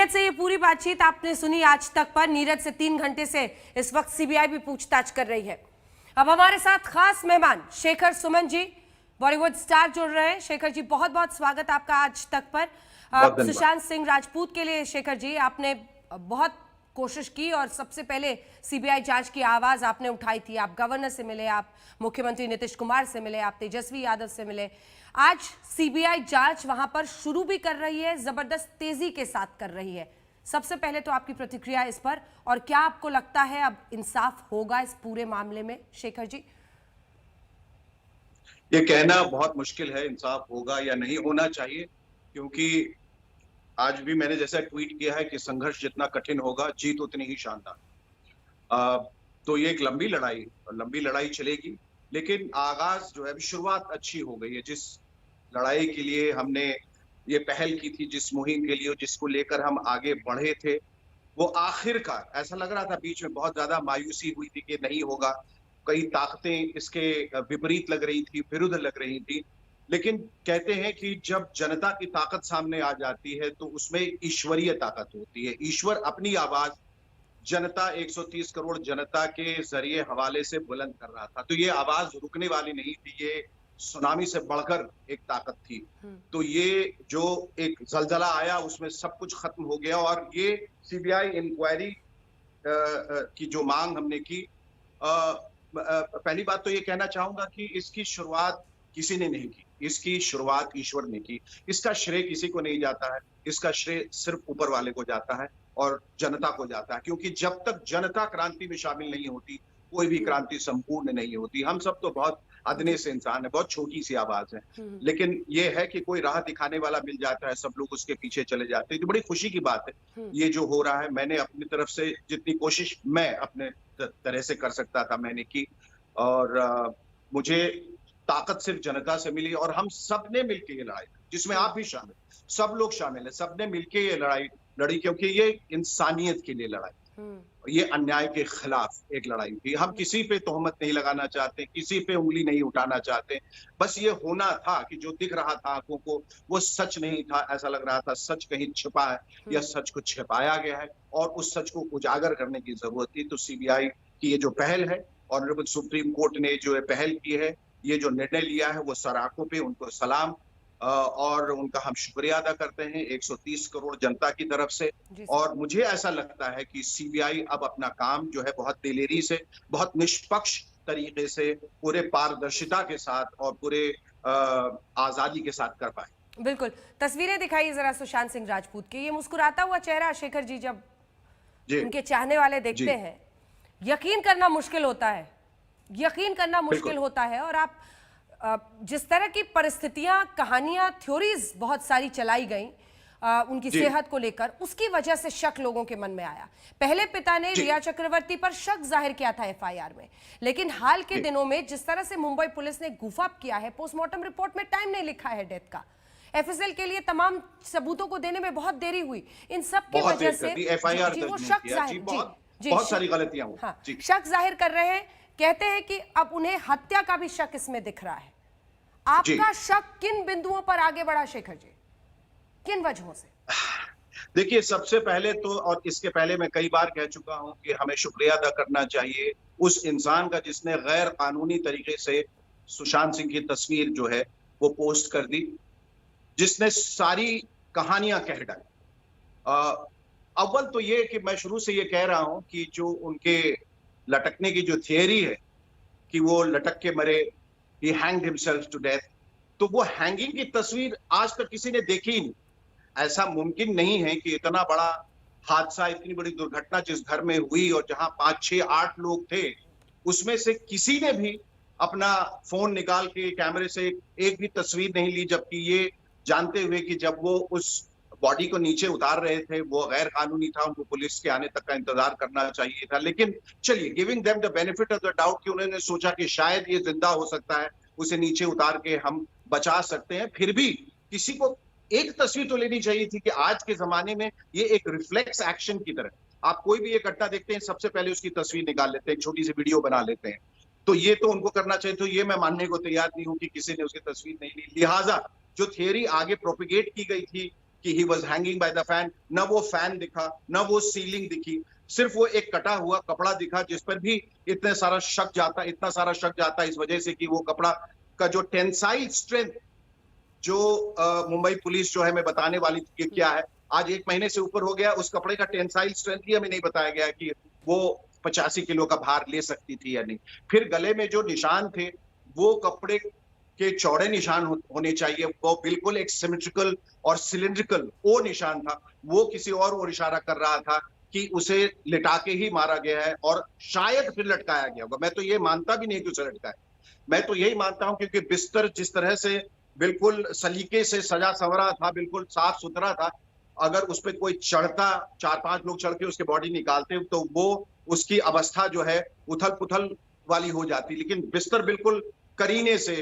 नीरज से ये पूरी बातचीत आपने सुनी आज तक पर। नीरज से 3 घंटे से इस वक्त सीबीआई भी पूछताछ कर रही है। अब हमारे साथ खास मेहमान शेखर सुमन जी, बॉलीवुड स्टार, जुड़ रहे हैं। शेखर जी, बहुत बहुत स्वागत आपका आज तक पर। सुशांत सिंह राजपूत के लिए शेखर जी, आपने बहुत कोशिश की और सबसे पहले सीबीआई जांच की आवाज आपने उठाई थी। आप गवर्नर से मिले, आप मुख्यमंत्री नीतीश कुमार से मिले, आप तेजस्वी यादव से मिले। आज सीबीआई जांच वहां पर शुरू भी कर रही है, जबरदस्त तेजी के साथ कर रही है। सबसे पहले तो आपकी प्रतिक्रिया इस पर, और क्या आपको लगता है अब इंसाफ होगा इस पूरे मामले में? शेखर जी, ये कहना बहुत मुश्किल है इंसाफ होगा या नहीं होना चाहिए, क्योंकि आज भी मैंने जैसा ट्वीट किया है कि संघर्ष जितना कठिन होगा, जीत उतनी ही शानदार। तो ये एक लंबी लड़ाई चलेगी, लेकिन आगाज जो है, अभी शुरुआत अच्छी हो गई है। जिस लड़ाई के लिए हमने ये पहल की थी, जिस मुहिम के लिए, जिसको लेकर हम आगे बढ़े थे, वो आखिरकार ऐसा लग रहा था, बीच में बहुत ज्यादा मायूसी हुई थी कि नहीं होगा, कई ताकतें इसके विपरीत लग रही थी, विरुद्ध लग रही थी। लेकिन कहते हैं कि जब जनता की ताकत सामने आ जाती है तो उसमें ईश्वरीय ताकत होती है। ईश्वर अपनी आवाज जनता, 130 करोड़ जनता के जरिए हवाले से बुलंद कर रहा था। तो ये आवाज रुकने वाली नहीं थी, ये सुनामी से बढ़कर एक ताकत थी। तो ये जो एक जलजला आया, उसमें सब कुछ खत्म हो गया। और ये सीबीआई इंक्वायरी की जो मांग हमने की, पहली बात तो ये कहना चाहूंगा कि इसकी शुरुआत किसी ने नहीं की, इसकी शुरुआत ईश्वर ने की। इसका श्रेय किसी को नहीं जाता है, इसका श्रेय सिर्फ ऊपर वाले को जाता है और जनता को जाता है। क्योंकि जब तक जनता क्रांति में शामिल नहीं होती, कोई भी क्रांति संपूर्ण नहीं होती। हम सब तो बहुत अदने से इंसान है, बहुत छोटी सी आवाज है, लेकिन ये है कि कोई राह दिखाने वाला मिल जाता है, सब लोग उसके पीछे चले जाते हैं। तो बड़ी खुशी की बात है ये जो हो रहा है। मैंने अपनी तरफ से जितनी कोशिश मैं अपने तरह से कर सकता था, मैंने की। और मुझे ताकत सिर्फ जनता से मिली, और हम सब ने मिलकर ये लड़ाई, जिसमें आप भी शामिल, सब लोग शामिल है, सबने मिलकर ये लड़ाई लड़ी, क्योंकि ये इंसानियत के लिए लड़ाई, ये अन्याय के खिलाफ एक लड़ाई थी। हम किसी पे तोहमत नहीं लगाना चाहते, किसी पे उंगली नहीं उठाना चाहते। बस ये होना था कि जो दिख रहा था आंखों को, वो सच नहीं था। ऐसा लग रहा था सच कहीं छिपा है या सच को छिपाया गया है, और उस सच को उजागर करने की जरूरत थी। तो सीबीआई की ये जो पहल है, ऑनरेबल सुप्रीम कोर्ट ने जो पहल की है, ये जो निर्णय लिया है, वो सराखों पे उनको सलाम और उनका हम शुक्रिया अदा करते हैं 130 करोड़ जनता की तरफ से। और मुझे ऐसा लगता है कि सीबीआई अब अपना काम जो है बहुत दिलेरी से, बहुत निष्पक्ष तरीके से, पूरे पारदर्शिता के साथ और पूरे आजादी के साथ कर पाए। बिल्कुल, तस्वीरें दिखाइए जरा सुशांत सिंह राजपूत की। ये मुस्कुराता हुआ चेहरा शेखर जी, जब उनके चाहने वाले देखते हैं, यकीन करना मुश्किल होता है, यकीन करना मुश्किल होता है। और आप जिस तरह की परिस्थितियां, कहानियां, थ्योरीज बहुत सारी चलाई गई उनकी सेहत को लेकर, उसकी वजह से शक लोगों के मन में आया। पहले पिता ने रिया चक्रवर्ती पर शक जाहिर किया था एफआईआर में, लेकिन हाल के दिनों में जिस तरह से मुंबई पुलिस ने गुफाप किया है, पोस्टमार्टम रिपोर्ट में टाइम नहीं लिखा है डेथ का, एफएसएल के लिए तमाम सबूतों को देने में बहुत देरी हुई, इन सब की वजह से वो शक जाहिर, बहुत सारी गलतियां हुई। हाँ, शक जाहिर कर रहे हैं। कहते हैं कि अब उन्हें हत्या का भी शक इसमें दिख रहा है। आपका शक किन बिंदुओं पर आगे बढ़ा शेखर जी, किन वजहों से? देखिए, सबसे पहले तो, और इसके पहले मैं कई बार कह चुका हूं कि हमें शुक्रिया अदा करना चाहिए उस इंसान का जिसने गैर कानूनी तरीके से सुशांत सिंह की तस्वीर जो है वो पोस्ट कर दी, जिसने सारी कहानियां कह डाली। अव्वल तो ये कि मैं शुरू से ये कह रहा हूं कि जो उनके लटकने की जो थियरी है कि वो लटक के मरे, he hanged himself to death, तो वो हैंगिंग की तस्वीर आज तक किसी ने देखी ही नहीं। ऐसा मुमकिन नहीं है कि इतना बड़ा हादसा, इतनी बड़ी दुर्घटना जिस घर में हुई और जहां 5, 6, 8 लोग थे, उसमें से किसी ने भी अपना फोन निकाल के कैमरे से एक भी तस्वीर नहीं ली, जबकि ये जानते हुए कि जब वो उस बॉडी को नीचे उतार रहे थे वो गैर कानूनी था, उनको पुलिस के आने तक का इंतजार करना चाहिए था। लेकिन चलिए, giving them the benefit of the doubt कि उन्होंने सोचा कि शायद ये जिंदा हो सकता है, उसे नीचे उतार के हम बचा सकते हैं, फिर भी किसी को एक तस्वीर तो लेनी चाहिए थी। कि आज के जमाने में ये एक रिफ्लेक्स एक्शन की तरह, आप कोई भी एक घटना देखते हैं, सबसे पहले उसकी तस्वीर निकाल लेते हैं, एक छोटी सी वीडियो बना लेते हैं। तो ये तो उनको करना चाहिए। तो ये मैं मानने को तैयार नहीं हूं कि किसी ने उसकी तस्वीर नहीं ली। लिहाजा जो थियरी आगे प्रोपिगेट की गई थी कि he was hanging by the fan, न वो फैन दिखा, न वो सीलिंग दिखी, सिर्फ वो एक कटा हुआ कपड़ा दिखा, जिस पर भी इतना सारा शक जाता इस वजह से कि वो कपड़ा का जो टेंसाइल स्ट्रेंथ जो मुंबई पुलिस जो है मैं बताने वाली थी कि क्या है, आज 1 महीने से ऊपर हो गया, उस कपड़े का टेंसाइल स्ट्रेंथ ही हमें नहीं बताया गया कि वो 85 किलो का भार ले सकती थी या नहीं। फिर गले में जो निशान थे वो कपड़े के चौड़े निशान होने चाहिए, वो बिल्कुल एक सिमेट्रिकल और सिलिंड्रिकल वो निशान था, वो किसी और ओर इशारा कर रहा था कि उसे लिटा के ही मारा गया है और शायद फिर लटकाया गया होगा। मैं तो ये मानता भी नहीं कि उसे लटकाया, मैं तो यही मानता हूं क्योंकि बिस्तर जिस तरह से बिल्कुल सलीके से सजा संवरा था, बिल्कुल साफ सुथरा था, अगर उस पर कोई चढ़ता, 4-5 लोग चढ़ के उसके बॉडी निकालते तो वो उसकी अवस्था जो है उथल पुथल वाली हो जाती, लेकिन बिस्तर बिल्कुल करीने से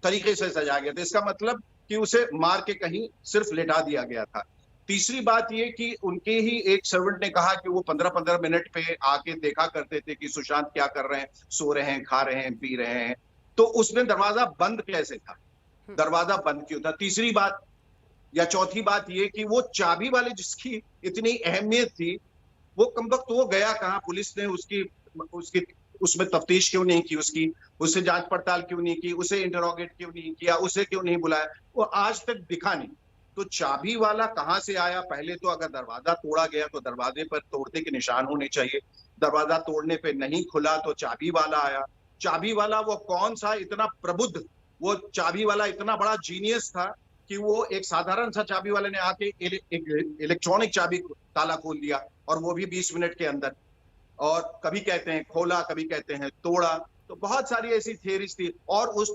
तरीके से सजाया गया था, इसका मतलब कि उसे मार के कहीं सिर्फ लेटा दिया गया था। तीसरी बात ये कि उनके ही एक सर्वेंट ने कहा कि वो 15-15 मिनट पे आके देखा करते थे कि सुशांत क्या कर रहे हैं, सो रहे हैं, खा रहे हैं, पी रहे हैं, तो उसने दरवाजा बंद कैसे था, दरवाजा बंद क्यों था। तीसरी बात या चौथी बात ये कि वो चाबी वाले जिसकी इतनी अहमियत थी, वो कमबख्त वो गया कहाँ, पुलिस ने उसकी उसकी उसमें तफ्तीश क्यों नहीं की, उससे जांच पड़ताल क्यों नहीं की, उसे इंटरोगेट क्यों नहीं किया, उसे क्यों नहीं बुलाया, वो आज तक दिखा नहीं। तो चाबी वाला कहां से आया, पहले तो अगर दरवाजा तोड़ा गया तो दरवाजे पर तोड़ने के निशान होने चाहिए, दरवाजा तोड़ने पे नहीं खुला तो चाबी वाला आया, चाबी वाला वो कौन सा इतना प्रबुद्ध, वो चाबी वाला इतना बड़ा जीनियस था कि वो एक साधारण सा चाबी वाले ने आके एक इलेक्ट्रॉनिक चाबी ताला खोल दिया, और वो भी 20 मिनट के अंदर, और कभी कहते हैं खोला, कभी कहते हैं तोड़ा, तो बहुत सारी ऐसी थियरीज थी। और उस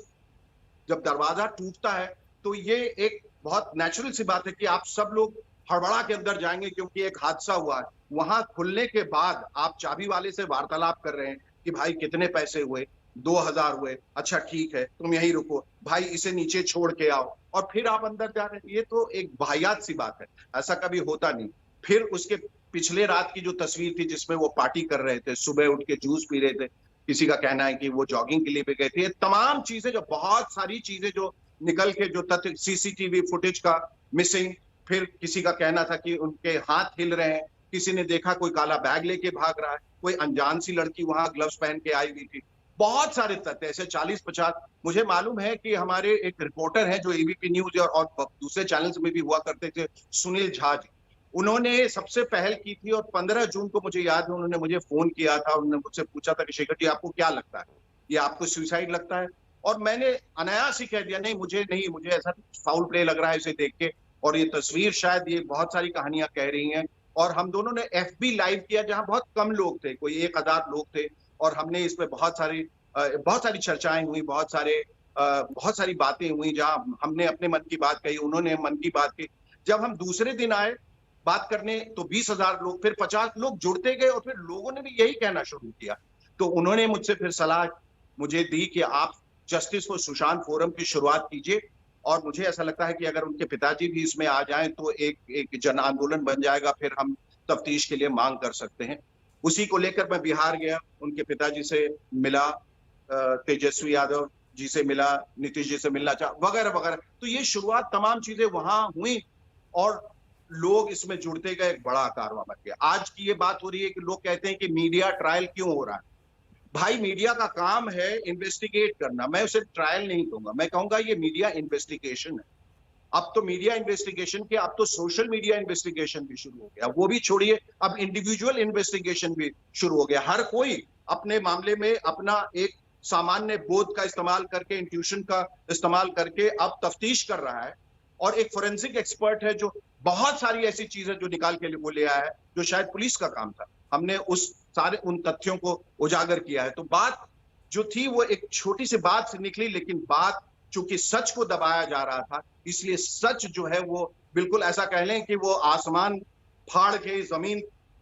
जब दरवाजा टूटता है तो ये एक बहुत नेचुरल सी बात है कि आप सब लोग हड़बड़ा के अंदर जाएंगे क्योंकि एक हादसा हुआ है। वहां खुलने के बाद आप चाबी वाले से वार्तालाप कर रहे हैं कि भाई कितने पैसे हुए, 2000 हुए, अच्छा ठीक है तुम यहीं रुको, भाई इसे नीचे छोड़ के आओ, और फिर आप अंदर जा रहे हैं। ये तो एक वाहियात सी बात है, ऐसा कभी होता नहीं। फिर उसके पिछले रात की जो तस्वीर थी जिसमें वो पार्टी कर रहे थे, सुबह उठ के जूस पी रहे थे, किसी का कहना है कि वो जॉगिंग के लिए भी गए थे, तमाम चीजें जो बहुत सारी चीजें जो निकल के जो तथ्य सीसीटीवी फुटेज का मिसिंग, फिर किसी का कहना था कि उनके हाथ हिल रहे हैं, किसी ने देखा कोई काला बैग लेके भाग रहा है, कोई अनजान सी लड़की वहां ग्लव्स पहन के आई हुई थी, बहुत सारे तथ्य ऐसे 40-50। मुझे मालूम है कि हमारे एक रिपोर्टर हैं जो एबीपी न्यूज और दूसरे चैनल्स में भी हुआ करते थे, सुनील झा जी, उन्होंने सबसे पहल की थी और 15 जून को मुझे याद है उन्होंने मुझे फोन किया था, उन्होंने मुझसे पूछा था कि शेखर जी आपको क्या लगता है, ये आपको सुसाइड लगता है? और मैंने अनायास ही कह दिया नहीं, मुझे ऐसा फाउल प्ले लग रहा है इसे देख के, और ये तस्वीर शायद ये बहुत सारी कहानियां कह रही हैं। और हम दोनों ने एफबी लाइव किया जहां बहुत कम लोग थे, कोई 1000 लोग थे, और हमने इस पे बहुत सारी चर्चाएं हुई, बहुत सारी बातें हुई, जहां हमने अपने मन की बात कही, उन्होंने मन की बात की। जब हम दूसरे दिन आए बात करने तो 20,000 लोग, फिर 50 लोग जुड़ते गए, और फिर लोगों ने भी यही कहना शुरू किया। तो उन्होंने मुझसे फिर सलाह मुझे दी कि आप जस्टिस फॉर सुशांत फोरम की शुरुआत कीजिए, और मुझे ऐसा लगता है कि अगर उनके पिताजी भी इसमें आ जाएं तो एक जन आंदोलन बन जाएगा, फिर हम तफ्तीश के लिए मांग कर सकते हैं। उसी को लेकर मैं बिहार गया, उनके पिताजी से मिला, तेजस्वी यादव जी से मिला, नीतीश जी से मिलना चाहा, वगैरह वगैरह। तो ये शुरुआत तमाम चीजें वहां हुई और लोग इसमें जुड़ते गए, एक बड़ा कारवां बन गया। आज की ये बात हो रही है कि लोग कहते हैं कि मीडिया ट्रायल क्यों हो रहा है। भाई मीडिया का काम है इन्वेस्टिगेट करना, मैं उसे ट्रायल नहीं कहूंगा, मैं कहूंगा ये मीडिया इन्वेस्टिगेशन है। अब तो मीडिया इन्वेस्टिगेशन के, अब तो सोशल मीडिया इन्वेस्टिगेशन भी शुरू हो गया, वो भी छोड़िए, अब इंडिविजुअल इन्वेस्टिगेशन भी शुरू हो गया। हर कोई अपने मामले में अपना एक सामान्य बोध का इस्तेमाल करके, इंट्यूशन का इस्तेमाल करके अब तफ्तीश कर रहा है, और एक फोरेंसिक एक्सपर्ट है जो बहुत सारी ऐसी चीजें जो निकाल के वो ले आया है जो शायद पुलिस का काम था। हमने उन तथ्यों को उजागर किया है। तो बात जो थी वो एक छोटी सी बात से निकली, लेकिन बात चूंकि सच को दबाया जा रहा था, इसलिए सच जो है वो बिल्कुल ऐसा कह लें कि वो आसमान फाड़ के, जमीन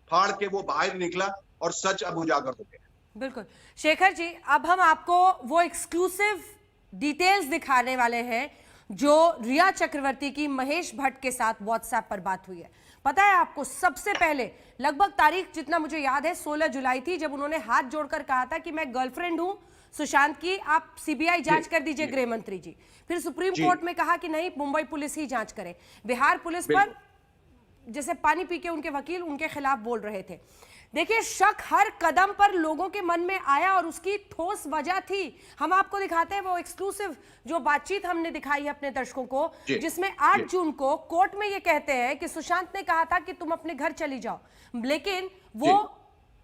फाड़ के वो बाहर निकला, और सच अब उजागर हो गया। बिल्कुल शेखर जी, अब हम आपको वो एक्सक्लूसिव डिटेल्स दिखाने वाले हैं जो रिया चक्रवर्ती की महेश भट्ट के साथ व्हाट्सएप पर बात हुई है। पता है आपको, सबसे पहले लगभग तारीख जितना मुझे याद है 16 जुलाई थी, जब उन्होंने हाथ जोड़कर कहा था कि मैं गर्लफ्रेंड हूं सुशांत की, आप सीबीआई जांच कर दीजिए गृह मंत्री जी। फिर सुप्रीम कोर्ट में कहा कि नहीं, मुंबई पुलिस ही जांच करे। बिहार पुलिस पर जैसे पानी पी के उनके वकील उनके खिलाफ बोल रहे थे। देखिए, शक हर कदम पर लोगों के मन में आया और उसकी ठोस वजह थी। हम आपको दिखाते हैं वो एक्सक्लूसिव जो बातचीत हमने दिखाई है अपने दर्शकों को, जिसमें 8 जून को कोर्ट में ये कहते हैं कि सुशांत ने कहा था कि तुम अपने घर चली जाओ, लेकिन वो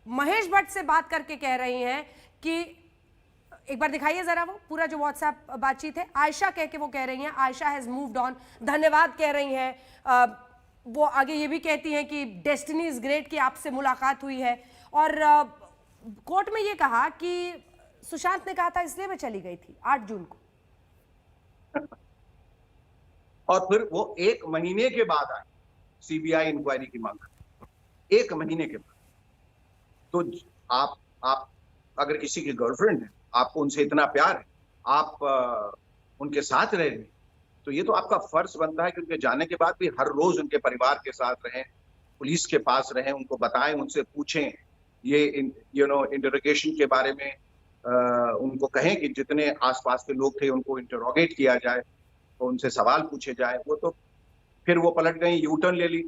महेश भट्ट से बात करके कह रही हैं कि एक बार दिखाइए जरा वो पूरा जो व्हाट्सएप बातचीत है। आयशा कह के वो कह रही हैं, आयशा हैज मूव्ड ऑन, धन्यवाद कह रही हैं। वो आगे ये भी कहती हैं कि डेस्टिनी इज ग्रेट कि आपसे मुलाकात हुई है। और कोर्ट में ये कहा कि सुशांत ने कहा था इसलिए मैं चली गई थी 8 जून को। और फिर वो 1 महीने के बाद आई सीबीआई इंक्वायरी की मांग, 1 महीने के बाद। तो आप अगर किसी की गर्लफ्रेंड है, आपको उनसे इतना प्यार है, आप उनके साथ रह रहे, तो ये तो आपका फर्ज बनता है कि उनके जाने के बाद भी हर रोज उनके परिवार के साथ रहें, पुलिस के पास रहें, उनको बताएं, उनसे पूछें, ये इंटरोगेशन के बारे में उनको कहें कि जितने आसपास के लोग थे उनको इंटरोगेट किया जाए, तो उनसे सवाल पूछे जाए। वो तो फिर वो पलट गई, यू टर्न ले ली।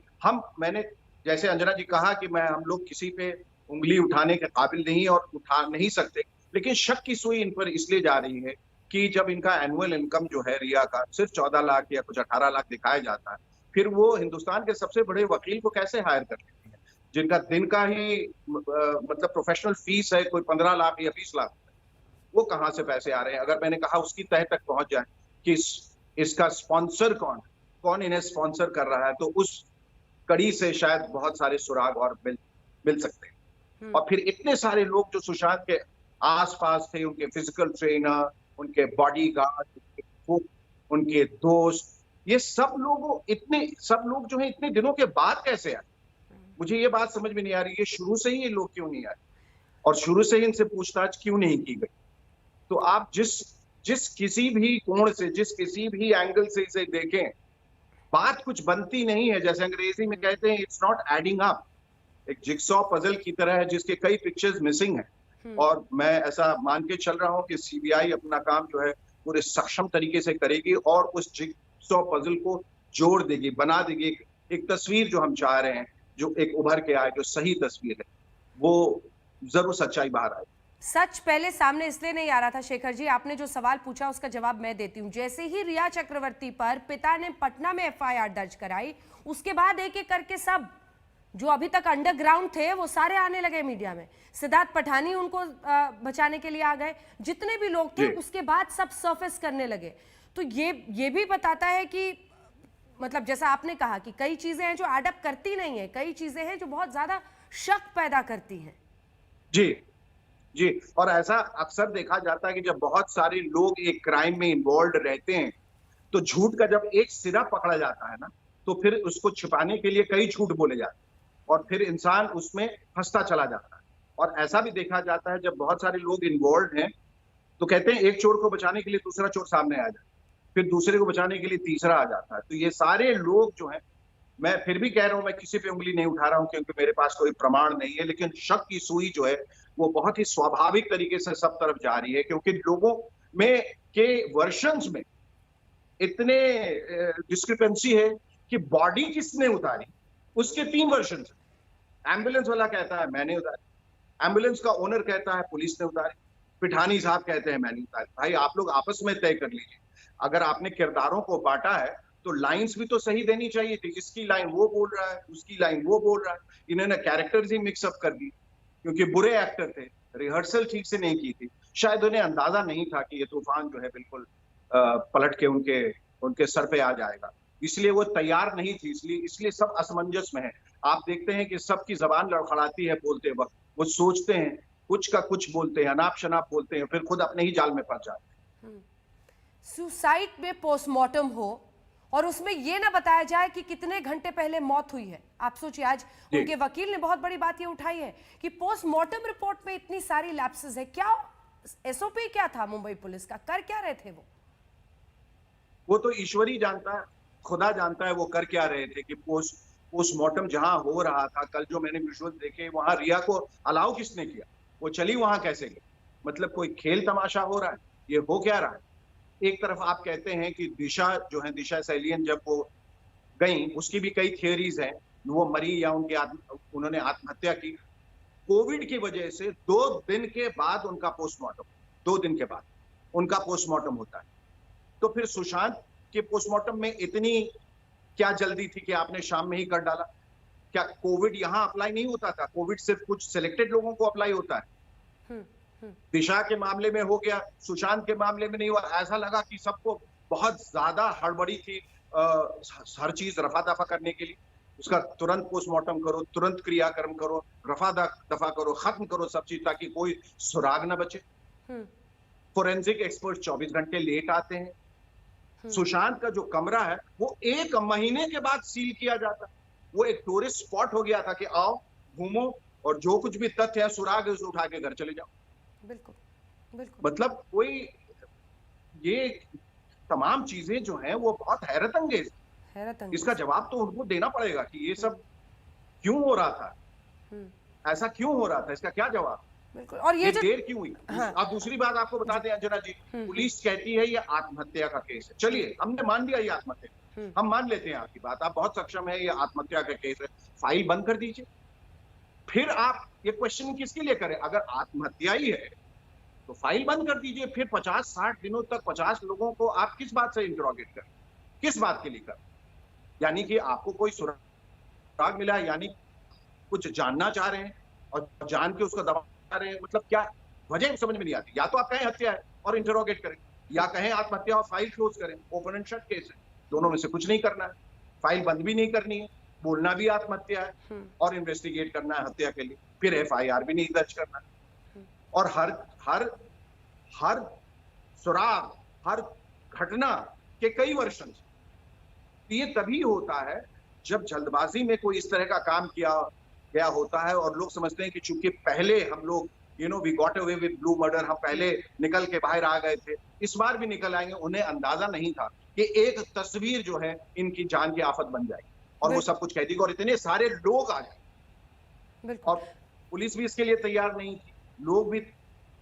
मैंने जैसे अंजना जी कहा कि हम लोग किसी पे उंगली उठाने के काबिल नहीं और उठा नहीं सकते, लेकिन शक की सुई इन पर इसलिए जा रही है कि जब इनका एनुअल इनकम जो है रिया का सिर्फ 14 लाख या कुछ 18 लाख दिखाया जाता है, फिर वो हिंदुस्तान के सबसे बड़े वकील को कैसे हायर कर लेती है, जिनका दिन का ही मतलब प्रोफेशनल फीस है कोई 15 लाख या 20 लाख, वो कहाँ से पैसे आ रहे हैं? अगर मैंने कहा उसकी तह तक पहुंच जाए कि इसका स्पॉन्सर कौन इन्हें स्पॉन्सर कर रहा है, तो उस कड़ी से शायद बहुत सारे सुराग और मिल सकते हैं। और फिर इतने सारे लोग जो सुशांत के आसपास थे, उनके फिजिकल ट्रेनर, उनके बॉडीगार्ड, उनके दोस्त, ये सब लोग जो है इतने दिनों के बाद कैसे आए? मुझे ये बात समझ में नहीं आ रही है, शुरू से ही ये लोग क्यों नहीं आए और शुरू से ही इनसे पूछताछ क्यों नहीं की गई? तो आप जिस किसी भी कोण से, जिस किसी भी एंगल से इसे देखें, बात कुछ बनती नहीं है। जैसे अंग्रेजी में कहते हैं, इट्स नॉट एडिंग अप। एक जिगसॉ पजल की तरह है जिसके कई पिक्चर्स मिसिंग हैं। और मैं ऐसा मान के चल रहा हूं कि सीबीआई अपना काम जो है पूरे सक्षम तरीके से करेगी और उस जिगसॉ पजल को जोड़ देगी, बना देगी एक तस्वीर जो हम चाह रहे हैं, जो एक उभर के आए, जो सही तस्वीर है, वो जरूर सच्चाई बाहर आए। सच पहले सामने इसलिए नहीं आ रहा था शेखर जी, आपने जो सवाल पूछा उसका जवाब मैं देती हूँ। जैसे ही रिया चक्रवर्ती पर पिता ने पटना में एफआईआर दर्ज कराई, उसके बाद एक एक करके सब जो अभी तक अंडरग्राउंड थे वो सारे आने लगे मीडिया में। सिद्धार्थ पठानी उनको बचाने के लिए आ गए, जितने भी लोग थे उसके बाद सब सरफेस करने लगे। तो ये भी बताता है कि मतलब जैसा आपने कहा कि कई चीजें हैं जो एडअप करती नहीं है, कई चीजें हैं जो बहुत ज्यादा शक पैदा करती हैं। जी, और ऐसा अक्सर देखा जाता है कि जब बहुत सारे लोग एक क्राइम में इन्वॉल्व रहते हैं, तो झूठ का जब एक सिरा पकड़ा जाता है ना, तो फिर उसको छिपाने के लिए कई झूठ बोले जाते हैं और फिर इंसान उसमें फंसता चला जाता है। और ऐसा भी देखा जाता है जब बहुत सारे लोग इन्वॉल्व हैं, तो कहते हैं एक चोर को बचाने के लिए दूसरा चोर सामने आ जाए, फिर दूसरे को बचाने के लिए तीसरा आ जाता है। तो ये सारे लोग जो हैं, मैं फिर भी कह रहा हूं, मैं किसी पे उंगली नहीं उठा रहा हूं क्योंकि मेरे पास कोई प्रमाण नहीं है, लेकिन शक की सुई जो है वो बहुत ही स्वाभाविक तरीके से सब तरफ जा रही है, क्योंकि लोगों में के वर्शंस में इतने डिस्क्रिपेंसी है कि बॉडी किसने उतारी उसके 3 वर्जन है। एम्बुलेंस वाला कहता है मैंने उतारी, एम्बुलेंस का ओनर कहता है पुलिस ने उतारी, पिठानी साहब कहते हैं मैंने उतारी। भाई आप लोग आपस में तय कर लीजिए। अगर आपने किरदारों को बांटा है तो लाइंस भी तो सही देनी चाहिए थी। इसकी लाइन वो बोल रहा है, उसकी लाइन वो बोल रहा है। इन्होंने कैरेक्टर्स ही मिक्सअप कर दी क्योंकि बुरे एक्टर थे, रिहर्सल ठीक से नहीं की थी। शायद उन्हें अंदाजा नहीं था कि ये तूफान जो है बिल्कुल पलट के उनके सर पे आ जाएगा, इसलिए वो तैयार नहीं थी। इसलिए सब असमंजस में है। आप देखते हैं कि सबकी जबान लड़खड़ाती है बोलते वक्त, वो सोचते हैं कुछ का कुछ बोलते हैं, अनाप शनाप बोलते हैं, फिर खुद अपने ही जाल में फंस जाते हैं। सुसाइड में पोस्टमार्टम हो और उसमें ये ना बताया जाए कि कितने घंटे पहले मौत हुई है। आप सोचिए, आज उनके वकील ने बहुत बड़ी बात ये उठाई है कि पोस्टमार्टम रिपोर्ट में इतनी सारी लैप्सेस है। क्या एसओपी क्या था मुंबई पुलिस का, कर क्या रहे थे वो तो ईश्वर ही जानता है, खुदा जानता है वो कर क्या रहे थे। कि पोस्टमार्टम जहां हो रहा था, कल जो मैंने विजुअल देखे, वहां रिया को अलाउ किसने किया, वो चली वहां कैसे गई? मतलब कोई खेल तमाशा हो रहा है, ये हो क्या रहा है? एक तरफ आप कहते हैं कि दिशा जो है, दिशा सैलियन जब वो गई, उसकी भी कई थियरीज हैं, वो मरी या उन्होंने आत्महत्या की। कोविड की वजह से 2 दिन के बाद उनका पोस्टमार्टम, 2 दिन के बाद उनका पोस्टमार्टम होता है। तो फिर सुशांत के पोस्टमार्टम में इतनी क्या जल्दी थी कि आपने शाम में ही कर डाला? क्या कोविड यहां अप्लाई नहीं होता था? कोविड सिर्फ कुछ सिलेक्टेड लोगों को अप्लाई होता है। दिशा के मामले में हो गया, सुशांत के मामले में नहीं हुआ। ऐसा लगा कि सबको बहुत ज्यादा हड़बड़ी थी हर चीज रफा दफा करने के लिए। उसका तुरंत पोस्टमार्टम करो, तुरंत क्रियाक्रम करो, रफा दफा करो, खत्म करो सब चीज, ताकि कोई सुराग ना बचे। फोरेंसिक एक्सपर्ट 24 घंटे लेट आते हैं। सुशांत का जो कमरा है वो 1 महीने के बाद सील किया जाता। वो एक टूरिस्ट स्पॉट हो गया था कि आओ घूमो और जो कुछ भी तथ्य है, सुराग है, उसे उठा के घर चले जाओ। बिल्कुल, बिल्कुल। मतलब कोई, ये तमाम चीजें जो हैं वो बहुत हैरत अंगेज। इसका जवाब तो उनको देना पड़ेगा कि ये सब क्यों हो रहा था, ऐसा क्यों हो रहा था, इसका क्या जवाब? बिल्कुल। और ये देर क्यों हुई? हाँ। आप दूसरी बात आपको बता दें अंजना जी, पुलिस कहती है ये आत्महत्या का केस है। चलिए, हमने मान लिया ये आत्महत्या, हम मान लेते हैं आपकी बात, आप बहुत सक्षम है, ये आत्महत्या का केस है, फाइल बंद कर दीजिए। फिर आप ये क्वेश्चन किसके लिए करें? अगर आत्महत्या ही है तो फाइल बंद कर दीजिए। फिर 50-60 दिनों तक 50 लोगों को आप किस बात से इंटरोगेट करें? किस बात के लिए करें? यानी कि आपको कोई सुराग मिला है, यानी कुछ जानना चाह रहे हैं और जान के उसको दबा रहे हैं। मतलब क्या वजह समझ में नहीं आती। या तो आप कहें हत्या है और इंटरोगेट करें, या कहें आत्महत्या और फाइल क्लोज करें। ओपन एंड शट केस है, दोनों में से कुछ नहीं करना है। फाइल बंद भी नहीं करनी है, बोलना भी आत्महत्या है और इन्वेस्टिगेट करना है हत्या के लिए, फिर एफआईआर भी नहीं दर्ज करना है। और हर सुराग, हर घटना के कई वर्षन। ये तभी होता है जब जल्दबाजी में कोई इस तरह का काम किया गया होता है और लोग समझते हैं कि चूंकि पहले हम लोग we got away with blue murder, हम पहले निकल के बाहर आ गए थे, इस बार भी निकल आएंगे। उन्हें अंदाजा नहीं था कि एक तस्वीर जो है इनकी जान की आफत बन जाएगी और वो सब कुछ कह देगी और इतने सारे लोग आ जाए। और पुलिस भी इसके लिए तैयार नहीं थी, लोग भी,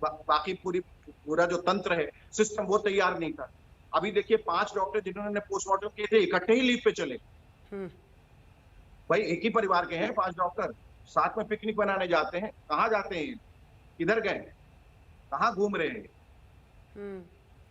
बाकी पूरा जो तंत्र है, सिस्टम, वो तैयार नहीं था। अभी देखिए 5 डॉक्टर जिन्होंने पोस्टमार्टम किए थे इकट्ठे ही लीव पे चले। भाई एक ही परिवार के हैं 5 डॉक्टर, साथ में पिकनिक बनाने जाते हैं। कहाँ जाते हैं, किधर गए, कहाँ घूम रहे हैं?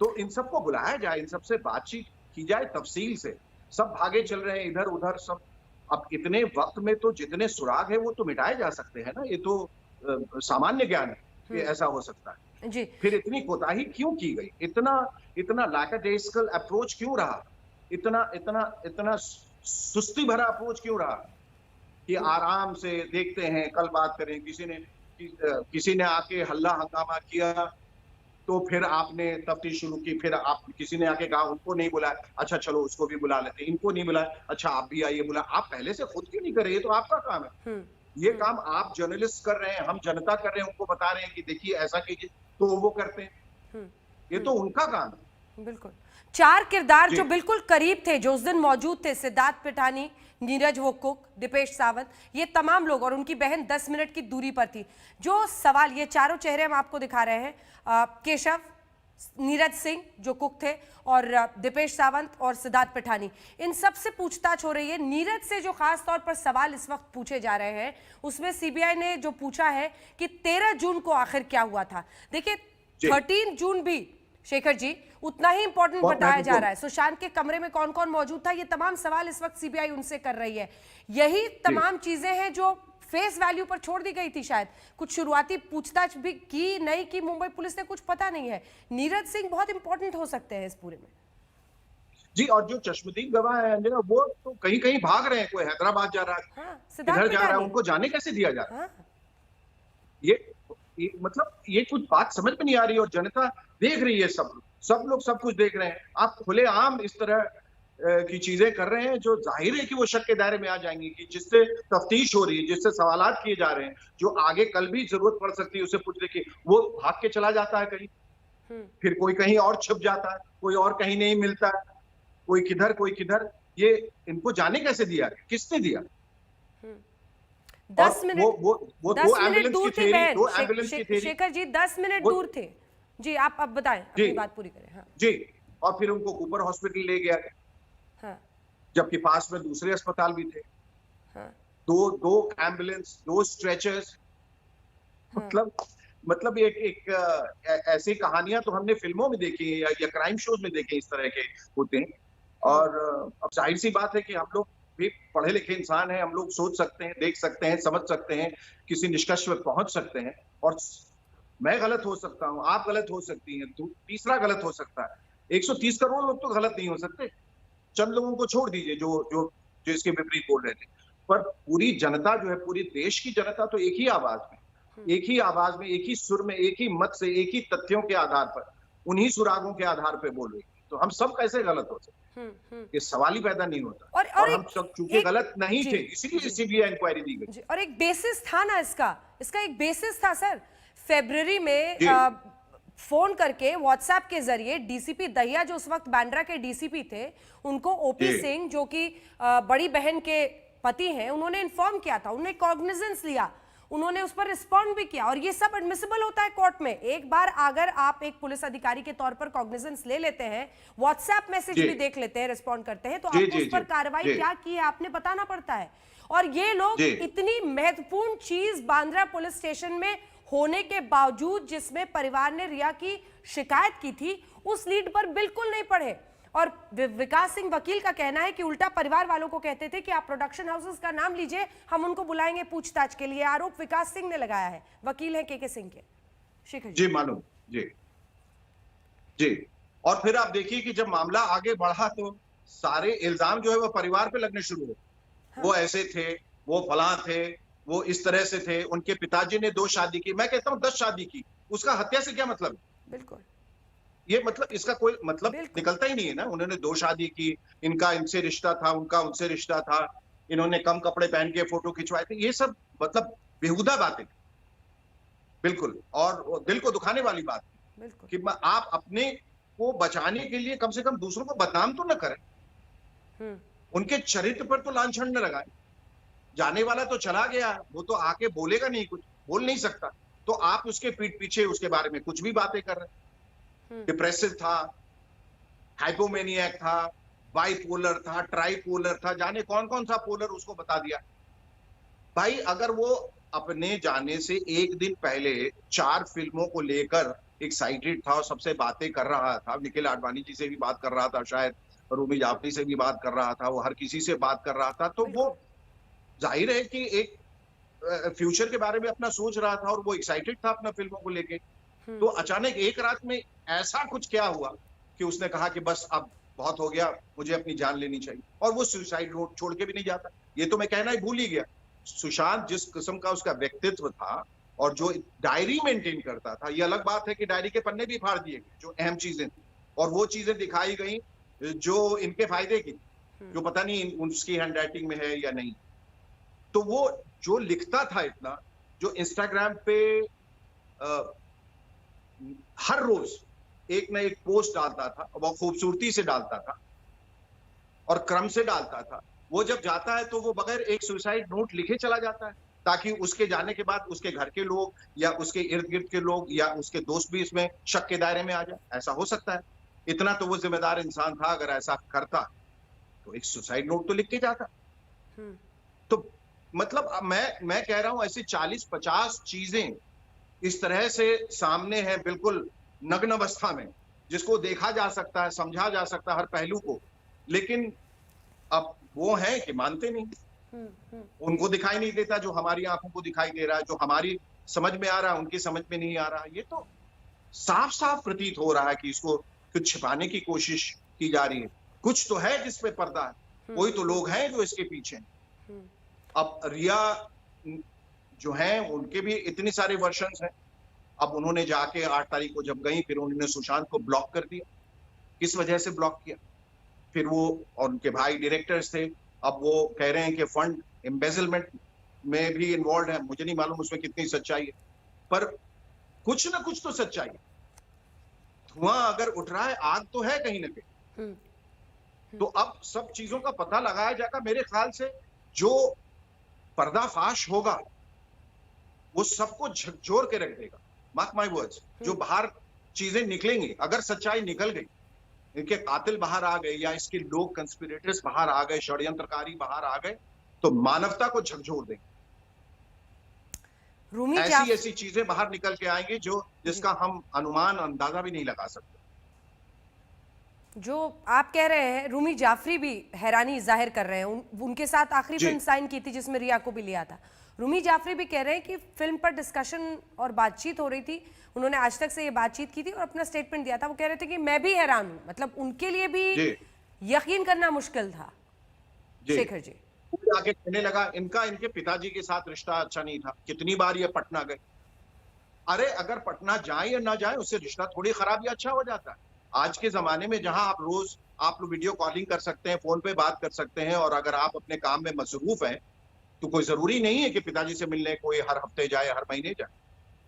तो इन सबको बुलाया जाए, इन सबसे बातचीत की जाए तफसील से। सब भागे चल रहे हैं इधर उधर सब। अब इतने वक्त में तो जितने सुराग है वो तो मिटाए जा सकते हैं ना। ये तो सामान्य ज्ञान है कि ऐसा हो सकता है जी। फिर इतनी कोताही क्यों की गई? इतना लैकडेस्कल अप्रोच क्यों रहा? इतना सुस्ती भरा अप्रोच क्यों रहा कि आराम से देखते हैं, कल बात करें। किसी ने आके हल्ला हंगामा किया तो फिर आपने तफ्तीश शुरू की, फिर किसी ने आके कहा उनको नहीं बुलाया, अच्छा चलो उसको भी बुला लेते, इनको नहीं बुलाया, अच्छा आप भी आइए बुला। आप पहले से खुद क्यों नहीं कर रहे? ये तो आपका काम है। ये काम आप जर्नलिस्ट कर रहे हैं, हम जनता कर रहे हैं, उनको बता रहे हैं कि देखिए ऐसा कीजिए, तो वो करते हैं। ये तो उनका काम है। बिल्कुल। 4 किरदार जो बिल्कुल करीब थे, जो उस दिन मौजूद थे, सिद्धार्थ पिठानी, नीरज वो कुक, दीपेश सावंत, ये तमाम लोग, और उनकी बहन 10 मिनट की दूरी पर थी। जो सवाल, ये चारों चेहरे हम आपको दिखा रहे हैं, केशव, नीरज सिंह जो कुक थे, और दीपेश सावंत और सिद्धार्थ पिठानी, इन सब से पूछताछ हो रही है। नीरज से जो खास तौर पर सवाल इस वक्त पूछे जा रहे हैं, उसमें सीबीआई ने जो पूछा है कि 13 जून को आखिर क्या हुआ था। देखिए 13 जून भी शेखर जी उतना ही इंपॉर्टेंट बताया जा रहा है। सुशांत के कमरे में कौन कौन मौजूद था, ये तमाम सवाल इस वक्त सीबीआई उनसे कर रही है। यही तमाम चीजें हैं जो फेस वैल्यू पर छोड़ दी गई थी। शायद कुछ शुरुआती पूछताछ भी की नहीं की मुंबई पुलिस ने, कुछ पता नहीं है। नीरज सिंह बहुत इंपॉर्टेंट हो सकते हैं इस पूरे में। जी, और जो चश्मदीद गवाह है अंजना, वो तो कहीं कहीं भाग रहे हैं। कोई हैदराबाद जा रहा है, इधर जा रहा है, उनको जाने कैसे दिया जा रहा है? ये मतलब ये कुछ बात समझ में नहीं आ रही और जनता देख रही है, सब लोग सब कुछ देख रहे हैं। आप खुलेआम इस तरह की चीजें कर रहे हैं जो जाहिर है कि वो शक के दायरे में आ जाएंगी, कि जिससे तफ्तीश हो रही है, जिससे सवालात किए जा रहे हैं, जो आगे कल भी जरूरत पड़ सकती है उसे पूछने की, वो भाग के चला जाता है कहीं, फिर कोई कहीं और छिप जाता है, कोई और कहीं नहीं मिलता है, कोई किधर। ये इनको जाने कैसे दिया, किसने दिया? 10 मिनट दूर थे एम्बुलेंस की थी। शेखर जी 10 मिनट दूर थे जी। आप अब बताएं, अपनी बात पूरी करें। हाँ जी। और फिर उनको कूपर हॉस्पिटल ले गया, हाँ, जबकि पास में दूसरे अस्पताल भी थे। हाँ। दो एम्बुलेंस, 2 स्ट्रेचर्स, हाँ, मतलब ऐसी कहानियां तो हमने फिल्मों में देखी है या क्राइम शोज में देखे इस तरह के होते हैं। हाँ, और अब जाहिर सी बात है कि हम लोग भी पढ़े लिखे इंसान हैं, हम लोग सोच सकते हैं, देख सकते हैं, समझ सकते हैं, किसी निष्कर्ष पे पहुंच सकते हैं। और मैं गलत हो सकता हूँ, आप गलत हो सकती हैं, तीसरा गलत हो सकता है। 130 करोड़ लोग तो गलत नहीं हो सकते। चंद लोगों को छोड़ दीजिए जो जो जो इसके विपरीत बोल रहे थे, पर पूरी जनता जो है, पूरी देश की जनता तो एक ही आवाज में, एक ही आवाज में, एक ही सुर में, एक ही मत से, एक ही तथ्यों के आधार पर, उन्हीं सुरागों के आधार पर बोल रही है। तो हम सब कैसे गलत हो सकते? ये सवाल ही पैदा नहीं होता। और और हम एक सब चूंकि एक गलत नहीं जी थे, इसीलिए जी सीबीआई इंक्वायरी दी गई। जी, और एक बेसिस था ना इसका इसका एक बेसिस था सर। फरवरी में जी फोन करके व्हाट्सएप के जरिए डीसीपी दहिया, जो उस वक्त बांद्रा के डीसीपी थे, उनको ओपी जी सिंह, जो कि बड़ी बहन के पति हैं, उन्होंने इन्फॉर्म किया था, उन्होंने कॉग्निजेंस लिया, उन्होंने उस पर रिस्पॉन्ड भी किया। और ये सब एडमिसिबल होता है कोर्ट में। एक बार अगर आप एक पुलिस अधिकारी के तौर पर कॉग्निजेंस ले लेते हैं, व्हाट्सएप मैसेज जी भी देख लेते हैं, रिस्पॉन्ड करते हैं, तो जी आपको जी उस पर जी कार्रवाई जी क्या की है आपने बताना पड़ता है। और ये लोग जी इतनी महत्वपूर्ण चीज बांद्रा पुलिस स्टेशन में होने के बावजूद, जिसमें परिवार ने रिया की शिकायत की थी, उस लीड पर बिल्कुल नहीं पढ़े। और विकास सिंह वकील का कहना है कि उल्टा परिवार वालों को कहते थे कि आप प्रोडक्शन हाउसेस का नाम लीजिए, हम उनको बुलाएंगे पूछताछ के लिए। आरोप विकास सिंह ने लगाया है, वकील है के सिंह के। शेखर जी मालूम। जी जी। और फिर आप देखिए कि जब मामला आगे बढ़ा तो सारे इल्जाम जो है वो परिवार पे लगने शुरू हुए। हाँ, वो ऐसे थे, वो फलां थे, वो इस तरह से थे, उनके पिताजी ने 2 शादी की, मैं कहता हूं 10 शादी की, उसका हत्या से क्या मतलब? बिल्कुल ये मतलब इसका कोई मतलब बिल्कुल। निकलता ही नहीं है ना। उन्होंने 2 शादी की, इनका इनसे रिश्ता था, उनका उनसे रिश्ता था, इन्होंने कम कपड़े पहन के फोटो खिंचवाए थे, ये सब मतलब बेहुदा बातें बिल्कुल। और दिल को दुखाने वाली बात बिल्कुल कि आप अपने को बचाने के लिए कम से कम दूसरों को बदनाम तो न करें, हम्म उनके चरित्र पर तो लांछन न लगाएं। जाने वाला तो चला गया, वो तो आके बोलेगा नहीं, कुछ बोल नहीं सकता, तो आप उसके पीठ पीछे उसके बारे में कुछ भी बातें कर रहे हैं। डिप्रेसिव था, हाइपोमेनियक था, बाइपोलर था, ट्राइपोलर था, जाने कौन कौन सा पोलर उसको बता दिया। भाई अगर वो अपने जाने से एक दिन पहले 4 फिल्मों को लेकर एक्साइटेड था और सबसे बातें कर रहा था, निखिल आडवाणी जी से भी बात कर रहा था, शायद रूमी जाफरी से भी बात कर रहा था, वो हर किसी से बात कर रहा था, तो वो बिल्कुल जाहिर है कि एक फ्यूचर के बारे में अपना सोच रहा था और वो एक्साइटेड था अपना फिल्मों को लेके। तो अचानक एक रात में ऐसा कुछ क्या हुआ कि उसने कहा कि बस अब बहुत हो गया, मुझे अपनी जान लेनी चाहिए, और वो सुसाइड नोट छोड़ के भी नहीं जाता। ये तो मैं कहना ही भूल ही गया। सुशांत जिस किस्म का उसका व्यक्तित्व था और जो डायरी मेंटेन करता था, ये अलग बात है कि डायरी के पन्ने भी फाड़ दिए गए, जो अहम चीजें थी, और वो चीजें दिखाई गई जो इनके फायदे की, जो पता नहीं उसकी हैंडराइटिंग में है या नहीं। तो वो जो लिखता था इतना, जो इंस्टाग्राम पे हर रोज एक ना एक पोस्ट डालता था, वो खूबसूरती से डालता था और क्रम से डालता था। वो जब जाता है तो वो बगैर एक सुसाइड नोट लिखे चला जाता है, ताकि उसके जाने के बाद उसके घर के लोग या उसके इर्द गिर्द के लोग या उसके दोस्त भी इसमें शक के दायरे में आ जाए। ऐसा हो सकता है। इतना तो वो जिम्मेदार इंसान था, अगर ऐसा करता तो एक सुसाइड नोट तो लिख के जाता। तो मतलब मैं कह रहा हूं ऐसी 40-50 चीजें इस तरह से सामने है, बिल्कुल नग्न अवस्था में, जिसको देखा जा सकता है, समझा जा सकता है हर पहलू को, लेकिन अब वो है कि मानते नहीं। उनको दिखाई नहीं देता जो हमारी आंखों को दिखाई दे रहा है, जो हमारी समझ में आ रहा है उनकी समझ में नहीं आ रहा। ये तो साफ साफ प्रतीत हो रहा है कि इसको कुछ छिपाने की कोशिश की जा रही है। कुछ तो है जिस पे पर्दा है, कोई तो लोग हैं जो इसके पीछे हैं। अब रिया जो है उनके भी इतने सारे वर्जन्स हैं। अब उन्होंने जाके 8 तारीख को जब गई, फिर उन्होंने सुशांत को ब्लॉक कर दिया। किस वजह से ब्लॉक किया? फिर वो और उनके भाई डायरेक्टर्स थे, अब वो कह रहे हैं कि फंड एम्बेजलमेंट में भी इन्वॉल्व है। मुझे नहीं मालूम उसमें कितनी सच्चाई है, पर कुछ ना कुछ तो सच्चाई है। धुआं अगर उठ रहा है, आग तो है कहीं ना कहीं। तो अब सब चीजों का पता लगाया जाएगा। मेरे ख्याल से जो पर्दाफाश होगा वो सबको झकझोर के रख देगा। मार्क माय वर्ड्स, जो बाहर चीजें निकलेंगी, अगर सच्चाई निकल गई, इनके कातिल बाहर आ गए या इसके लोग कंस्पिरेटर्स बाहर आ गए, षड्यंत्रकारी बाहर आ गए, तो मानवता को झकझोर देंगे। रूमी ऐसी ऐसी चीजें बाहर निकल के आएंगी जिसका हम अनुमान अंदाजा भी नहीं लगा सकते। जो आप कह रहे हैं, रूमी जाफरी भी हैरानी जाहिर कर रहे हैं। उनके साथ आखिरी जी। फिल्म साइन की थी जिसमें रिया को भी लिया था। रूमी जाफरी भी कह रहे हैं कि फिल्म पर डिस्कशन और बातचीत हो रही थी, उन्होंने आज तक से ये बातचीत की थी और अपना स्टेटमेंट दिया था। वो कह रहे थे कि मैं भी हैरान हूं, मतलब उनके लिए भी जी यकीन करना मुश्किल था। जी शेखर जी, कोई आके कहने लगा इनके पिताजी के साथ रिश्ता अच्छा नहीं था, कितनी बार ये पटना गए। अरे अगर पटना जाए या ना जाए उससे रिश्ता थोड़ी खराब या अच्छा हो जाता है। आज के जमाने में जहां आप रोज आप लोग वीडियो कॉलिंग कर सकते हैं, फोन पे बात कर सकते हैं, और अगर आप अपने काम में मसरूफ हैं तो कोई जरूरी नहीं है कि पिताजी से मिलने कोई हर हफ्ते जाए, हर महीने जाए।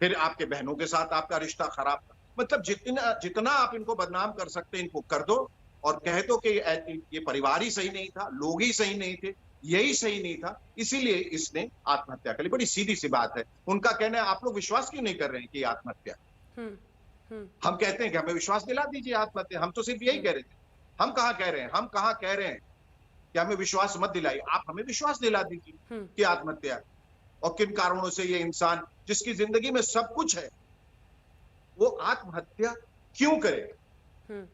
फिर आपके बहनों के साथ आपका रिश्ता खराब था, मतलब जितना जितना आप इनको बदनाम कर सकते हैं इनको कर दो, और कह दो कि ये परिवार ही सही नहीं था, लोग ही सही नहीं थे, यही सही नहीं था, इसीलिए इसने आत्महत्या कर ली। बड़ी सीधी सी बात है। उनका कहना है आप लोग विश्वास क्यों नहीं कर रहे हैं कि आत्महत्या। हम कहते हैं कि हमें विश्वास दिला दीजिए आत्महत्या, हम तो सिर्फ यही कह रहे थे। हम कहाँ कह रहे हैं, हम कहाँ कह रहे हैं कि हमें विश्वास मत दिलाइए, आप हमें विश्वास दिला दीजिए कि आत्महत्या। और किन कारणों से ये इंसान जिसकी जिंदगी में सब कुछ है वो आत्महत्या क्यों करे।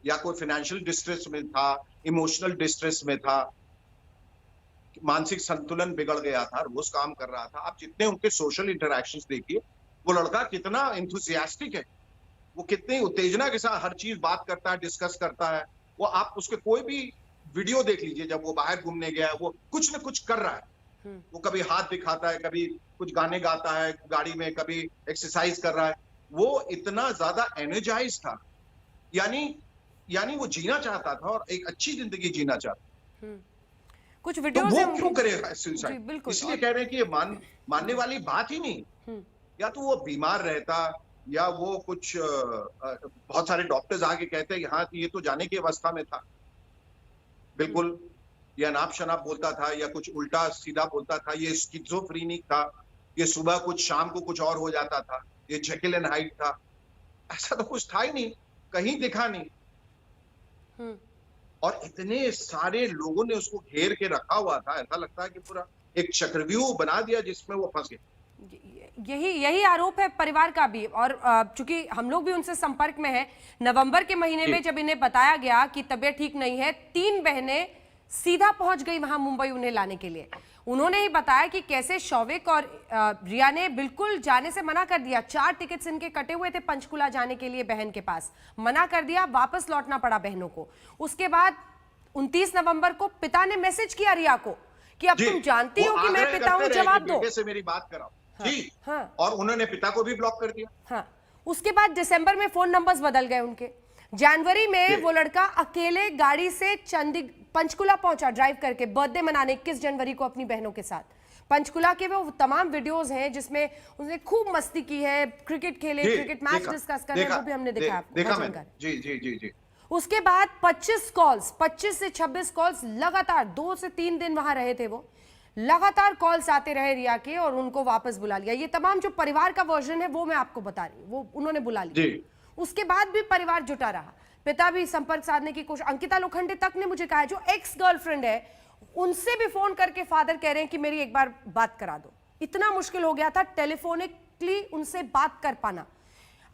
या कोई फाइनेंशियल डिस्ट्रेस में था, इमोशनल डिस्ट्रेस में था, मानसिक संतुलन बिगड़ गया था, रोज काम कर रहा था। आप जितने उनके सोशल इंटरैक्शंस देखिए, वो लड़का कितना एंथुसियास्टिक है, वो कितनी उत्तेजना के साथ हर चीज बात करता है, डिस्कस करता है। वो आप उसके कोई भी वीडियो देख लीजिए, जब वो बाहर घूमने गया है वो कुछ न कुछ कर रहा है। वो कभी हाथ दिखाता है, कभी कुछ गाने गाता है गाड़ी में, कभी एक्सरसाइज कर रहा है। वो इतना ज्यादा एनर्जाइज था, यानी वो जीना चाहता था और एक अच्छी जिंदगी जीना चाहता था। कुछ तो वीडियोस वो क्यों करेगा सुसाइड। बिल्कुल। इसलिए कह रहे हैं कि ये मानने वाली बात ही नहीं। या तो वो बीमार रहता, या वो कुछ बहुत सारे डॉक्टर्स आके कहते हैं हाँ ये तो जाने की अवस्था में था, बिल्कुल, या नाप शनाप बोलता था, या कुछ उल्टा सीधा बोलता था, ये स्किज़ोफ्रेनिक था, ये सुबह कुछ शाम को कुछ और हो जाता था, ये जेकिल एंड हाइड था। ऐसा तो कुछ था ही नहीं, कहीं दिखा नहीं। और इतने सारे लोगों ने उसको घेर के रखा हुआ था, ऐसा लगता है कि पूरा एक चक्रव्यूह बना दिया जिसमें वो फंस गए। यही आरोप है परिवार का भी। और चूंकि हम लोग भी उनसे संपर्क में हैं, नवंबर के महीने में जब इन्हें बताया गया कि तबीयत ठीक नहीं है, 3 बहनें सीधा पहुंच गई वहां मुंबई उन्हें लाने के लिए। उन्होंने ही बताया कि कैसे शौविक और रिया ने बिल्कुल जाने से मना कर दिया। 4 टिकट्स इनके कटे हुए थे पंचकुला जाने के लिए, बहन के पास मना कर दिया, वापस लौटना पड़ा बहनों को। उसके बाद 29 नवंबर को पिता ने मैसेज किया रिया को कि अब तुम जानती हो कि मैं पिता हूं, जवाब दो, से मेरी बात कराओ। जी हाँ। और उन्होंने पिता को भी ब्लॉक कर दिया। हाँ। उसके बाद दिसंबर में फोन नंबर्स बदल गए उनके। जनवरी में वो लड़का अकेले गाड़ी से पंचकुला पहुंचा ड्राइव करके, बर्थडे मनाने 21 जनवरी को अपनी बहनों के साथ। पंचकुला के वो तमाम वीडियोस हैं जिसमें उसने खूब मस्ती की है, क्रिकेट खेले, क्रिकेट मैच डिस्कस कर रहे हैं, वो भी हमने देखा मैंने। जी जी जी जी। उसके बाद 25 से 26 कॉल्स लगातार 2 से 3 दिन वहां रहे थे वो। लगातार कॉल्स आते रहे रिया के और उनको वापस बुला लिया। ये तमाम जो परिवार का वर्जन है वो मैं आपको बता रही हूँ, वो उन्होंने बुला लिया। उसके बाद भी परिवार जुटा रहा, पिता भी संपर्क साधने की कोशिश। अंकिता लोखंडे तक ने मुझे कहा, जो एक्स गर्लफ्रेंड है, उनसे भी फोन करके फादर कह रहे हैं कि मेरी एक बार बात करा दो। इतना मुश्किल हो गया था टेलीफोनिकली उनसे बात कर पाना।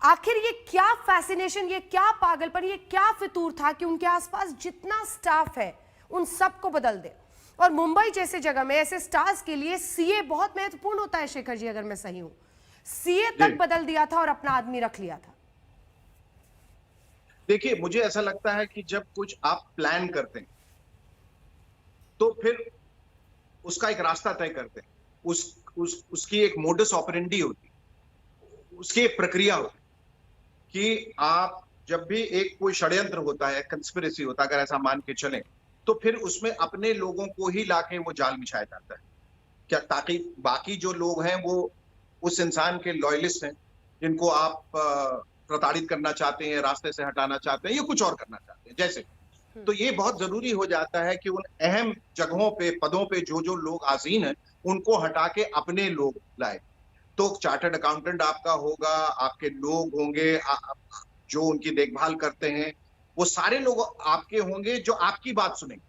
आखिर ये क्या फैसिनेशन, ये क्या पागलपन, ये क्या फितूर था कि उनके आसपास जितना स्टाफ है उन सबको बदल दे। और मुंबई जैसे जगह में ऐसे स्टार्स के लिए सीए बहुत महत्वपूर्ण होता है शेखर जी, अगर मैं सही हूं। सीए तक बदल दिया था और अपना आदमी रख लिया था। देखिए मुझे ऐसा लगता है कि जब कुछ आप प्लान करते हैं तो फिर उसका एक रास्ता तय करते हैं, उसकी एक मोडस ऑपरेंडी होती है, उसकी एक प्रक्रिया होती है कि आप जब भी एक कोई षड्यंत्र होता है, कंस्पिरेसी होता है, अगर ऐसा मान के चलें, तो फिर उसमें अपने लोगों को ही लाके वो जाल बिछाया जाता है, क्या ताकि बाकी जो लोग हैं वो उस इंसान के लॉयलिस्ट हैं जिनको आप प्रताड़ित करना चाहते हैं, रास्ते से हटाना चाहते हैं, या कुछ और करना चाहते हैं जैसे। तो ये बहुत जरूरी हो जाता है कि उन अहम जगहों पे, पदों पे जो लोग आसीन हैं उनको हटा के अपने लोग लाए। तो चार्टर्ड अकाउंटेंट आपका होगा, आपके लोग होंगे जो उनकी देखभाल करते हैं, वो सारे लोग आपके होंगे जो आपकी बात सुनेंगे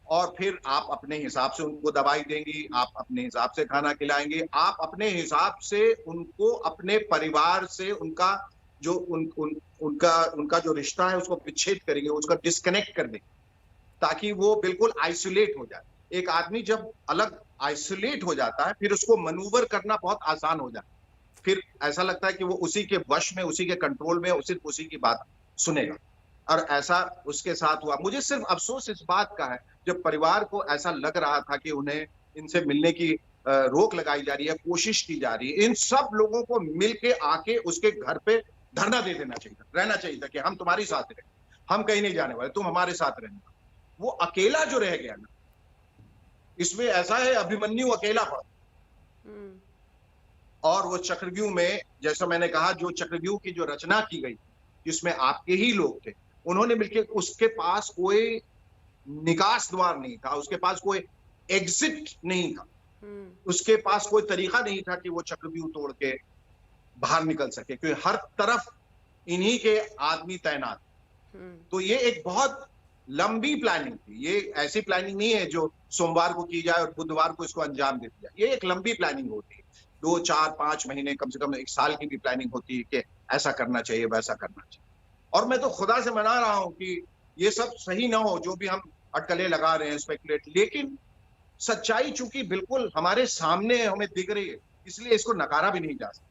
और फिर आप अपने हिसाब से उनको दवाई देंगी, आप अपने हिसाब से खाना खिलाएंगे, आप अपने हिसाब से उनको अपने परिवार से उनका जो उनका जो रिश्ता है उसको विच्छेद करेंगे, उसका डिस्कनेक्ट कर देंगे, ताकि वो बिल्कुल आइसोलेट हो जाए। एक आदमी जब अलग आइसोलेट हो जाता है, फिर उसको मैनूवर करना बहुत आसान हो जाता है। फिर ऐसा लगता है कि वो उसी के वश में, उसी के कंट्रोल में, सिर्फ उसी की बात सुनेगा। और ऐसा उसके साथ हुआ। मुझे सिर्फ अफसोस इस बात का है, जब परिवार को ऐसा लग रहा था कि उन्हें इनसे मिलने की रोक लगाई जा रही है, कोशिश की जा रही है, इन सब लोगों को मिल के आके उसके घर पे धरना दे देना चाहिए, रहना चाहिए था कि हम तुम्हारी साथ रहे, हम कहीं नहीं जाने वाले, तुम हमारे साथ रहना। वो अकेला जो रह गया ना, इसमें ऐसा है अभिमन्यु अकेला पड़ा। और वो चक्रव्यूह में, जैसा मैंने कहा, जो चक्रव्यूह की जो रचना की गई, जिसमें आपके ही लोग थे, उन्होंने मिलकर, उसके पास कोई निकास द्वार नहीं था, उसके पास कोई एग्जिट नहीं था, उसके पास कोई तरीका नहीं था कि वो चक्रव्यूह तोड़ के बाहर निकल सके, क्योंकि हर तरफ इन्हीं के आदमी तैनात। तो ये एक बहुत लंबी प्लानिंग थी। ये ऐसी प्लानिंग नहीं है जो सोमवार को की जाए और बुधवार को इसको अंजाम दे दिया। ये एक लंबी प्लानिंग होती है, 2, 4, 5 महीने, कम से कम 1 साल की भी प्लानिंग होती है कि ऐसा करना चाहिए, वैसा करना चाहिए। और मैं तो खुदा से मना रहा हूं कि ये सब सही ना हो, जो भी हम अटकलें लगा रहे हैं, स्पेकुलेट, लेकिन सच्चाई चूंकि बिल्कुल हमारे सामने हमें दिख रही है, इसलिए इसको नकारा भी नहीं जा सकता।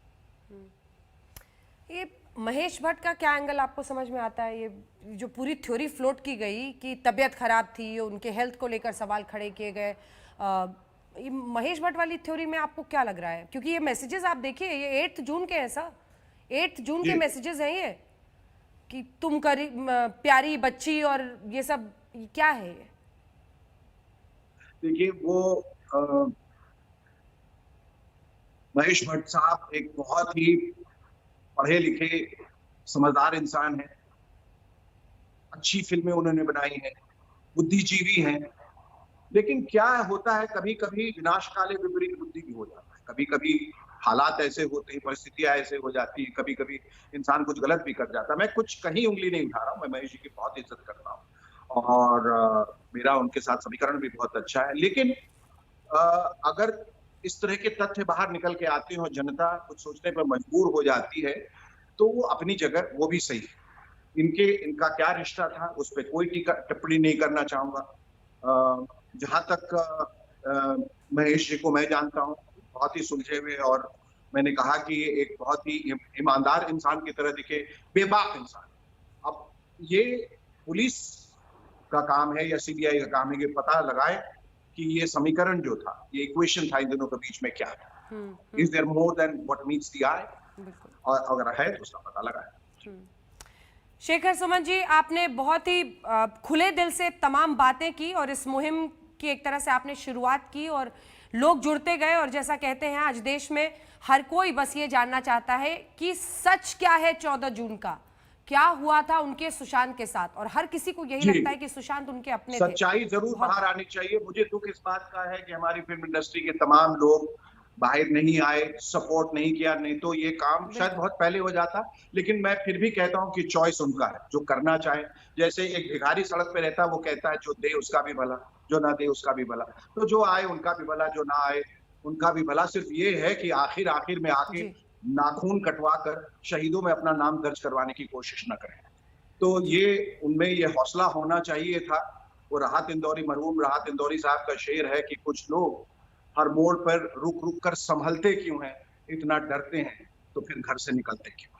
ये महेश भट्ट का क्या एंगल आपको समझ में आता है? ये जो पूरी थ्योरी फ्लोट की गई कि तबीयत खराब थी, उनके हेल्थ को लेकर सवाल खड़े किए गए, ये महेश भट्ट वाली थ्योरी में आपको क्या लग रहा है? क्योंकि ये मैसेजेस आप देखिए, ये 8 जून के हैं सर, 8 जून के मैसेजेस हैं ये, कि तुम करी प्यारी बच्ची, और ये सब क्या है ये? देखिए, वो महेश भट्ट साहब एक बहुत ही पढ़े लिखे, समझदार इंसान है, अच्छी फिल्में उन्होंने बनाई हैं, बुद्धिजीवी हैं। लेकिन क्या होता है, कभी कभी विनाश काले विपरीत बुद्धि भी हो जाता है, कभी कभी हालात ऐसे होते हैं, परिस्थितियां ऐसे हो जाती है, कभी कभी इंसान कुछ गलत भी कर जाता है। मैं कुछ कहीं उंगली नहीं उठा रहा हूँ, मैं महेश जी की बहुत इज्जत करता हूँ और मेरा उनके साथ समीकरण भी बहुत अच्छा है। लेकिन अगर इस तरह के तथ्य बाहर निकल के आते हैं और जनता कुछ सोचने पर मजबूर हो जाती है, तो वो अपनी जगह वो भी सही है। इनका क्या रिश्ता था, उस पर कोई टिप्पणी नहीं करना चाहूंगा। जहां तक महेश जी को मैं जानता हूँ, बहुत ही सुलझे हुए, और मैंने कहा कि ये एक बहुत ही ईमानदार इंसान की तरह दिखे, बेबाक इंसान। अब ये पुलिस का काम है या सीबीआई का काम है कि पता लगाए कि ये समीकरण जो था, ये इक्वेशन था इन दोनों के बीच में क्या है। Is there more than what meets the eye, और अगर है तो उसका पता लगाए। शेखर सुमन जी, आपने बहुत ही खुले दिल से तमाम बातें की, और इस मुहिम की एक तरह से आपने शुरुआत की, और लोग जुड़ते गए, और जैसा कहते हैं आज देश में हर कोई बस ये जानना चाहता है कि सच क्या है 14 जून का, क्या हुआ था उनके सुशांत के साथ, और हर किसी को यही लगता है कि सुशांत उनके अपने थे। सच्चाई जरूर बाहर आनी चाहिए। मुझे दुख इस बात का है कि हमारी फिल्म इंडस्ट्री के तमाम लोग बाहर नहीं आए, सपोर्ट नहीं किया, नहीं तो ये काम शायद बहुत पहले हो जाता। लेकिन मैं फिर भी कहता हूँ कि चॉइस उनका है, जो करना चाहे। जैसे एक भिखारी सड़क पे रहता है, वो कहता है जो दे उसका भी भला, जो ना दे उसका भी भला। तो जो आए उनका भी भला, जो ना आए उनका भी भला। सिर्फ ये है कि आखिर में आके नाखून कटवा कर शहीदों में अपना नाम दर्ज करवाने की कोशिश न करें। तो ये उनमें ये हौसला होना चाहिए था। वो राहत इंदौरी, मरहूम राहत इंदौरी साहब का शेर है कि कुछ लोग हर मोड़ पर रुक रुक कर संभलते क्यों हैं, इतना डरते हैं तो फिर घर से निकलते क्यों।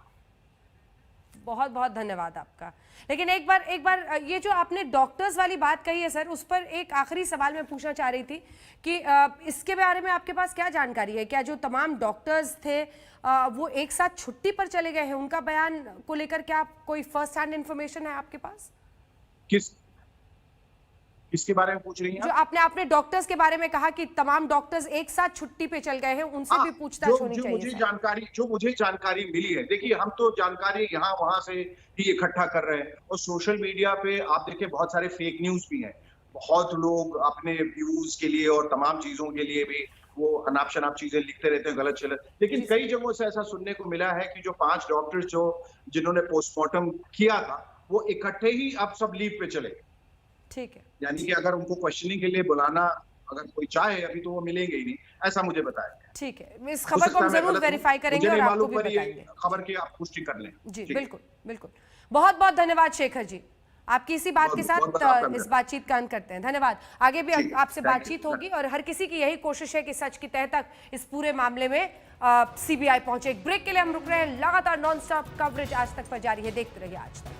बहुत बहुत धन्यवाद आपका। लेकिन एक बार ये जो आपने डॉक्टर्स वाली बात कही है सर, उस पर एक आखिरी सवाल मैं पूछना चाह रही थी कि इसके बारे में आपके पास क्या जानकारी है? क्या जो तमाम डॉक्टर्स थे वो एक साथ छुट्टी पर चले गए हैं? उनका बयान को लेकर क्या कोई फर्स्ट हैंड इंफॉर्मेशन है आपके पास? किसके बारे में पूछ रही हैं? जो आपने डॉक्टर्स के बारे में कहा कि तमाम डॉक्टर्स एक साथ छुट्टी पे चल गए हैं, उनसे भी पूछताछ होनी चाहिए। जो मुझे जानकारी मिली है, देखिए हम तो जानकारी यहाँ वहां से ही इकट्ठा कर रहे हैं, और सोशल मीडिया पे आप देखिए बहुत सारे फेक न्यूज भी हैं। बहुत लोग अपने व्यूज के लिए और तमाम चीजों के लिए भी वो अनाप शनाप चीजें लिखते रहते हैं, गलत चलत। लेकिन कई जगहों से ऐसा सुनने को मिला है कि जो 5 डॉक्टर्स जिन्होंने पोस्टमार्टम किया था, वो इकट्ठे ही अब सब लीव पे चले। ठीक है, यानी कि अगर उनको क्वेश्चनिंग के लिए बुलाना अगर कोई चाहे अभी तो वो मिलेंगे ही नहीं, ऐसा मुझे बताया गया। ठीक है, इस हो खबर को सकता हम है मैं जरूर गलत हूं, वेरीफाई करेंगे मुझे और नहीं आपको मालूम, भी पर ये बताएंगे। खबर की आप पुष्टि कर लें। जी ठीक है। बिल्कुल बिल्कुल। बहुत बहुत धन्यवाद शेखर जी, आपकी इसी बात के बहुत बहुत साथ आपका इस धन्यवाद। बातचीत का अंत करते हैं। धन्यवाद। आगे भी ठीक है, आपसे थैंक यू। बातचीत होगी और हर किसी की यही कोशिश है कि सच की तह तक इस पूरे मामले में सीबीआई पहुंचे। एक ब्रेक के लिए हम रुक रहे हैं, लगातार नॉन स्टॉप कवरेज आज तक पर जारी है, देखते रहिए आज तक।